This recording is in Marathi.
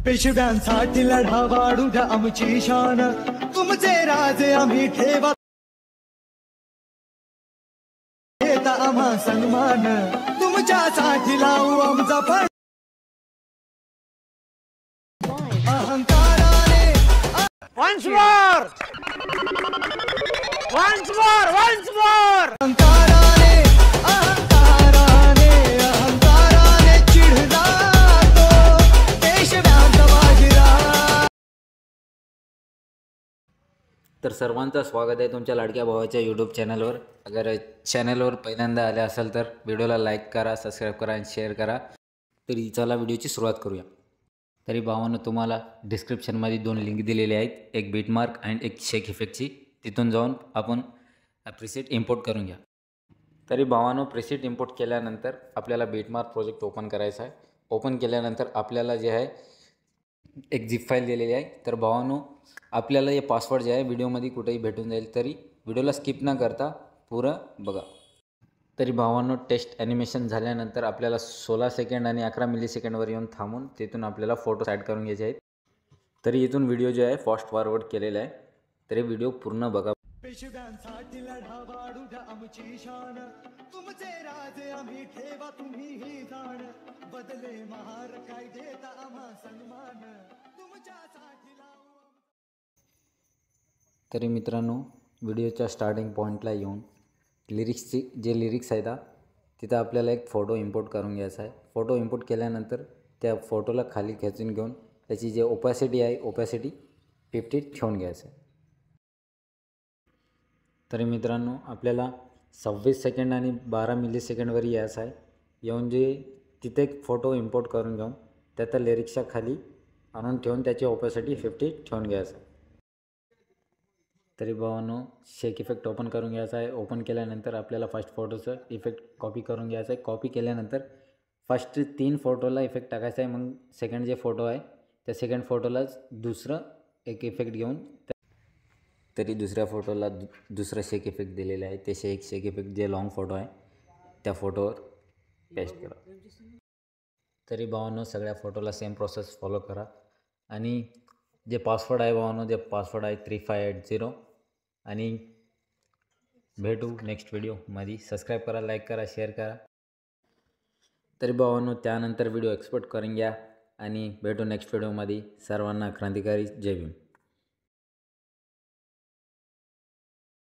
पेशव्यांसाठी लढा वाढू द्या आमची शान, तुमचे राजे आम्ही ठेवा देता आम्हा सन्मान, तुमच्यासाठी लावू आमचा पण अहंकाराने Once more! Once more! Once more! अहंकाराने अहंकाराने अहंकाराने चिढला तो पेशव्यांचा बाजीरा। तर सर्वांचं स्वागत आहे तुमच्या लाडक्या भावाच्या यूट्यूब चॅनलवर। अगर चॅनलवर पहिल्यांदा आले असाल तर व्हिडिओला लाईक करा, सबस्क्राईब करा आणि शेअर करा। तरी चला व्हिडिओची सुरुवात करूया। तरी भावांनो, तुम्हाला डिस्क्रिप्शनमध्ये 2 लिंक दिलेले आहेत, एक बीटमार्क अँड एक शेक इफेक्टची। तिथून जाऊन आपण प्रीसेट इम्पोर्ट करून घ्या। तरी भावांनो, प्रीसेट इम्पोर्ट केल्यानंतर आपल्याला बीटमार्क प्रोजेक्ट ओपन करायचा आहे। ओपन केल्यानंतर आपल्याला जे आहे एक झिप फाईल दिलेली आहे। तर भावांनो, आपल्याला हे पासवर्ड जे आहे व्हिडिओमध्ये कुठेही भेटून जाईल, तरी व्हिडिओला स्किप न करता पुरं बघा। तरी भावांनो, टेस्ट ॲनिमेशन झाल्यानंतर आपल्याला 16 सेकंड आणि 11 मिलीसेकंडवर येऊन थांबून तिथून आपल्याला फोटो ॲड करून घ्यायचे आहेत। तरी इथून व्हिडिओ जो आहे फास्ट फॉरवर्ड केलेला आहे, तरी व्हिडिओ पूर्ण बघा। पेशव्यांसाठी लढा वाढू द्या आमची शान, तुमचे राजे आम्ही ठेवा तुम्हीही जाण, बदले महार काय देता आम्हा सन्मान, तुमच्यासाठी लावू। तरी मित्रांनो, व्हिडिओच्या स्टार्टिंग पॉईंटला येऊन लिरिक्सची जे लिरिक्स आहेत तिथं आपल्याला एक फोटो इम्पोर्ट करून घ्यायचा आहे। फोटो इम्पोर्ट केल्यानंतर त्या फोटोला खाली खेचून घेऊन त्याची जे ओपॅसिटी आहे ओपॅसिटी 50 ठेवून घ्यायचं आहे। तरी मित्रांनो, आपल्याला 26 सेकंड आणि 12 मिलीसेकंडवर यायचं आहे। येऊन जे तिथे एक फोटो इम्पोर्ट करून घेऊन त्याचा लिरिक्सच्या खाली आणून ठेवून त्याची ओपॅसिटी 50 ठेवून घ्यायचं आहे। तरी भावांनो, शेक इफेक्ट ओपन करून घ्यायचा आहे। ओपन केल्यानंतर आपल्याला फर्स्ट फोटोचं इफेक्ट कॉपी करून घ्यायचं आहे। कॉपी केल्यानंतर फर्स्ट 3 फोटोला इफेक्ट टाकायचा आहे, मग सेकंड जे फोटो आहे त्या सेकंड फोटोलाच दुसरं एक इफेक्ट घेऊन तरी दुसऱ्या फोटोला दुसरं शेक इफेक्ट दिलेलं आहे। ते शेक इफेक्ट जे लॉंग फोटो आहे त्या फोटोवर पेस्ट करा। तरी भावांनो, सगळ्या फोटोला सेम प्रोसेस फॉलो करा। आणि जे पासवर्ड आहे भावांनो, जे पासवर्ड आहे 3580। आणि भेटू नेक्स्ट व्हिडिओमध्ये। सबस्क्राईब करा, लाईक करा, शेअर करा। तरी भावांनो, त्यानंतर व्हिडिओ एक्सपोर्ट करून घ्या आणि भेटू नेक्स्ट व्हिडिओमध्ये। सर्वांना क्रांतिकारी जय भीम।